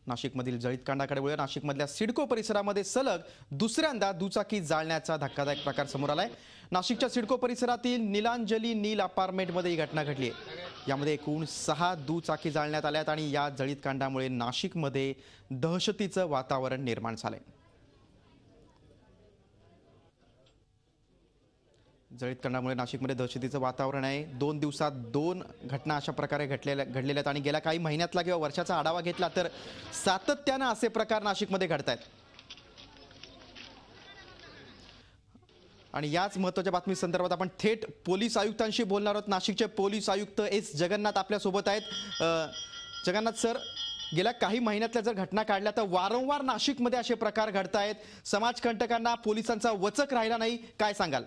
नाशिकमधील जळीतकांडाकडे वळूया। नाशिकमधल्या सिडको परिसरामध्ये सलग दुसऱ्यांदा दुचाकी जाळण्याचा धक्कादायक प्रकार समोर आलाय। नाशिकच्या सिडको परिसरातील नीलांजली नील अपार्टमेंटमध्ये ही घटना घडली आहे। यामध्ये एकूण 6 दुचाकी जाळण्यात आल्यात आणि या जळीतकांडामुळे नाशिकमध्ये दहशतीचं वातावरण निर्माण झालंय। जळीतकांडामुळे नाशिकमध्ये दहशतीचं वातावरण आहे। 2 दिवसात 2 घटना अशा प्रकारे घडलेल्या आहेत आणि गेल्या काही महिन्यातला किंवा वर्षाचा आढावा घेतला तर सातत्याने असे प्रकार नाशिकमध्ये घडतायत। आणि याच महत्त्वाच्या बातमी संदर्भात आपण थेट पोलीस आयुक्तांशी बोलणार आहोत। नाशिकचे पोलीस आयुक्त एस जगन्नाथ आपल्या सोबत आहेत। जगन्नाथ सर, गेल्या काही महिन्यातल्या जर घटना काढल्या तर वारंवार नाशिकमध्ये असे प्रकार घडतायत। समाजकंटकांना पोलिसांचा वचक राहिला नाही, काय सांगाल?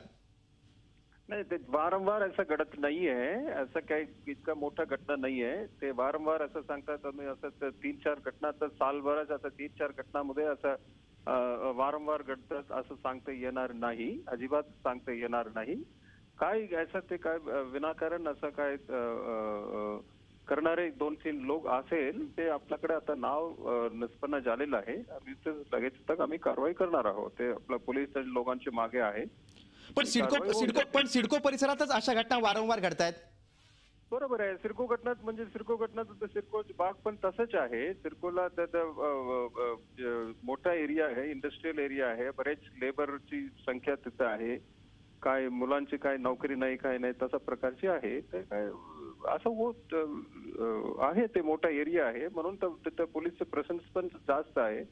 नाही, ते वारंवार असं घडत नाहीये। असं काही इतका मोठा घटना नाहीये। ते वारंवार असं सांगतात तुम्ही, असं 3-4 घटना तर सालभरात असं 3-4 घटनामध्ये असं वारंवार घडतात असं सांगता येणार नाही, अजिबात सांगता येणार नाही। काय असं ते काय विनाकारण असं काय करणारे 2-3 लोक असेल ते आपल्याकडे आता नाव निष्पन्न झालेलं आहे। आम्ही ते लगेच तक आम्ही कारवाई करणार आहोत। ते आपल्या पोलीस लोकांच्या मागे आहे। पण सिडको परिसरातच अशा घटना वारंवार घडतायत। बरोबर आहे। सिडको घटनात म्हणजे सिडको घटनात सिडको भाग पण तसंच आहे। सिडकोला मोठा एरिया आहे, इंडस्ट्रियल एरिया आहे, बरेच लेबरची संख्या तिथे आहे। काय मुलांची काय नोकरी नाही, काय नाही तसा प्रकारची आहे। ते काय असं होत आहे, ते मोठा एरिया आहे म्हणून तिथे पोलीसचे प्रेझेन्स पण जास्त आहे,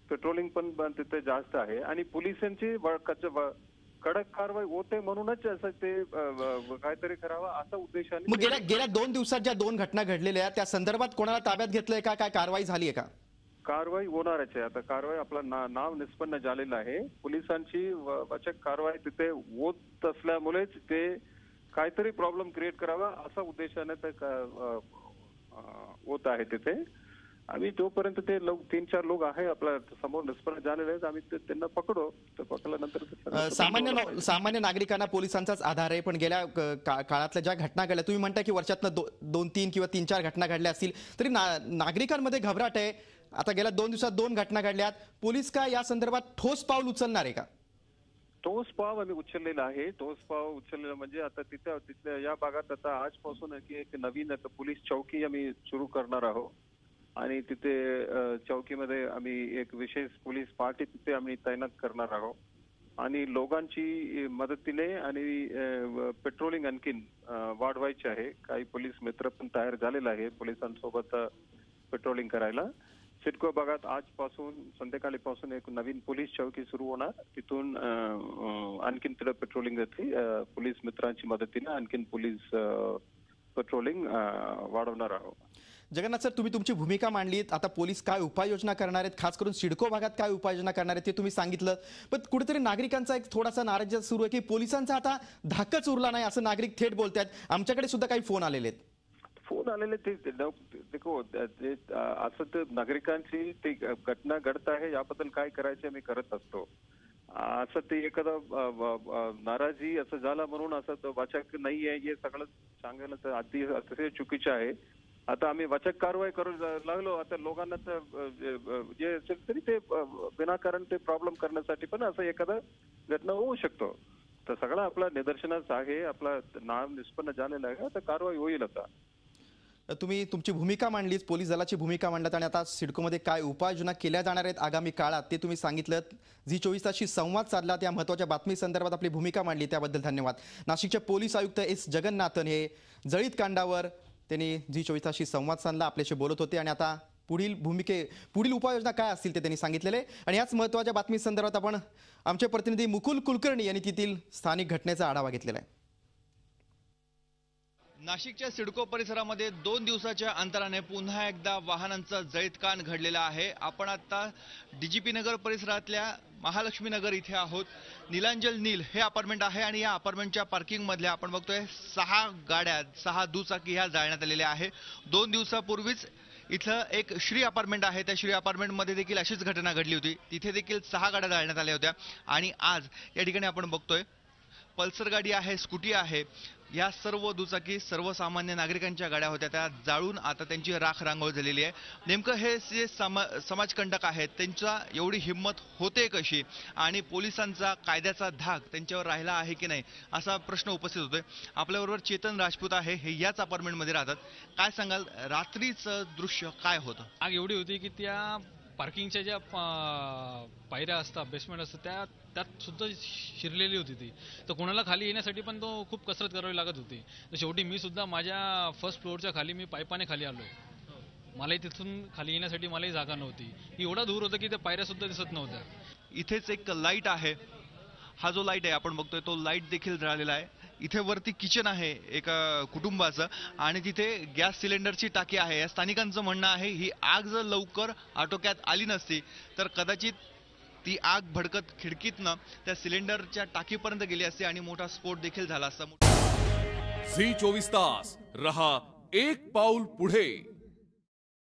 पेट्रोलिंग पण तिथे जास्त आहे आणि पोलिसांची कडक कारवाई होते म्हणूनच असं ते काहीतरी करावं असा उद्देशाने। मग गेल्या 2 दिवसात ज्या 2 घटना घडलेल्या त्या संदर्भात कोणाला ताब्यात घेतलंय का? काय कारवाई झाली आहे का? कारवाई होणारच आहे। आता कारवाई आपलं नाव निष्पन्न झालेलं आहे। पोलिसांची वचक कारवाई तिथे होत असल्यामुळेच ते काहीतरी प्रॉब्लेम क्रिएट करावा असा उद्देशाने ते होत आहे तिथे। आम्ही जोपर्यंत ते 3-4 लोक आहे आपल्या समोर निष्पन्न झालेले आहेत, आम्ही त्यांना पकडू। तर पकडल्यानंतर सामान्य नागरिकांना पोलिसांचाच आधार आहे। पण गेल्या काळातल्या ज्या घटना घडल्या, तुम्ही म्हणता की वर्षातनं 2-3 किंवा 3-4 घटना घडल्या असतील तरी नागरिकांमध्ये घबराट आहे। आता गेल्या 2 दिवसात 2 घटना घडल्यात, पोलीस काय या संदर्भात ठोस पाऊल उचलणार आहे का? ठोस पाव आम्ही उचललेला आहे। ठोस पाव उचललेला म्हणजे आता तिथल्या या भागात आता आजपासून एक नवीन पोलीस चौकी आम्ही सुरू करणार आहोत आणि तिथे चौकीमध्ये आम्ही एक विशेष पोलीस पार्टी तिथे आम्ही तैनात करणार आहोत आणि लोकांची मदतीने आणि पेट्रोलिंग आणखीन वाढवायची आहे। काही पोलीस मित्र पण तयार झालेला आहे पोलिसांसोबत पेट्रोलिंग करायला। सिडको भागात आजपासून संध्याकाळीपासून एक नवीन पोलीस चौकी सुरू होणार, तिथून आणखीन तिथे पेट्रोलिंग पोलीस मित्रांची मदतीने आणखीन पोलीस पेट्रोलिंग वाढवणार आहोत। जगन्नाथ सर, तुम्ही तुमची भूमिका मांडलीत। आता पोलीस काय उपाययोजना करणार आहेत, खास करून सिडको भागात काय उपाययोजना करणार आहेत ते तुम्ही सांगितलं। पण कुठेतरी नागरिकांचा एक थोडासा नाराज सुरू आहे की पोलिसांचा आता धाकच उरला नाही असं नागरिक थेट बोलतात। आमच्याकडे सुद्धा काही फोन आलेले आहेत। फोन आलेले ते देखो असं तर नागरिकांची ती घटना घडत आहे याबद्दल काय करायचे आम्ही करत असतो। असं ते एखादा नाराजी असं झालं म्हणून असं वाचक नाही आहे हे सगळं सांगायला तर अतिशय चुकीचं आहे। आता आम्ही वचक कारवाई करू लागलो, आता लोकांना जे असेल तरी ते विनाकारण ते प्रॉब्लेम करण्यासाठी पण असं एखादा घटना होऊ शकतो। तर सगळं आपला निदर्शनास आहे, आपला नाव निष्पन्न झालेलं आहे, आता कारवाई होईल। आता तुम्ही तुमची भूमिका मांडलीच, पोलीस दलाची भूमिका मांडलात आणि आता सिडकोमध्ये काय उपाययोजना केल्या जाणार आहेत आगामी काळात ते तुम्ही सांगितलं। झी24 तासशी संवाद साधलात, या महत्त्वाच्या बातमी संदर्भात आपली भूमिका मांडली त्याबद्दल धन्यवाद। नाशिकचे पोलीस आयुक्त एस जगन्नाथन हे जळीतकांडावर त्यांनी झी24 तासशी संवाद साधला, आपल्याशी बोलत होते आणि आता पुढील उपाययोजना काय असतील ते त्यांनी सांगितलेले। आणि याच महत्त्वाच्या बातमी संदर्भात आपण आमचे प्रतिनिधी मुकुल कुलकर्णी यांनी तेथील स्थानिक घटनेचा आढावा घेतलेला आहे। नाशिकच्या सिडको परिसरामध्ये 2 दिवसाच्या अंतराने पुन्हा एकदा वाहनांचं जळीतकांड घडलेलं आहे। आपण आता डीजीपी नगर परिसरातल्या महालक्ष्मी नगर इथे आहोत। नीलांजल नील हे अपार्टमेंट आहे आणि या अपार्टमेंटच्या पार्किंग मधल्या आपण बघतोय 6 गाड्या 6 दुचाकी ह्या जाळण्यात आलेल्या आहे। 2 दिवसापूर्वीच इथलं एक श्री अपार्टमेंट आहे, त्या श्री अपार्टमेंटमध्ये देखील अशीच घटना घडली होती। तिथे देखील 6 गाड्या जाळण्यात आल्या होत्या आणि आज या ठिकाणी आपण बघतोय पल्सर गाडी आहे, स्कूटी आहे, या सर्व दुचाकी सर्वसामान्य नागरिकांच्या गाड्या होत्या, त्या जाळून आता त्यांची राख रांगोळ झालेली आहे. नेमकं हे जे समाजकंटक आहेत त्यांचा एवढी हिंमत होते कशी आणि पोलिसांचा कायद्याचा धाक त्यांच्यावर राहिला आहे की नाही असा प्रश्न उपस्थित होतोय. आपल्याबरोबर चेतन राजपूत आहे, हे याच अपार्टमेंटमध्ये राहतात. काय सांगाल, रात्रीचं दृश्य काय होतं? आग एवढी होती की त्या पार्किंगच्या ज्या पायऱ्या असतात, बेसमेंट असतं, त्यात सुद्धा शिरलेली होती ती. तर कोणाला खाली येण्यासाठी पण तो खूप कसरत करावी लागत होती. तर शेवटी मी सुद्धा माझ्या फर्स्ट फ्लोअरच्या खाली मी पायपाने खाली आलोय. मलाही तिथून खाली येण्यासाठी मलाही जागा नव्हती. एवढा दूर होतं की त्या पायऱ्या सुद्धा दिसत नव्हत्या. इथेच एक लाईट आहे, हा जो लाईट आहे आपण बघतोय तो लाईट देखील जळालेला आहे. इथे वरती किचन आहे एका कुटुंबाचं आणि तिथे गॅस सिलेंडरची टाकी आहे. या स्थानिकांचं म्हणणं आहे ही आग जर लवकर आटोक्यात आली नसती तर कदाचित ती आग भडकत खिडकीतनं त्या सिलेंडरच्या टाकीपर्यंत गेली असती आणि मोठा स्फोट देखील झाला असता. झी 24 तास रहा एक पाऊल पुढे.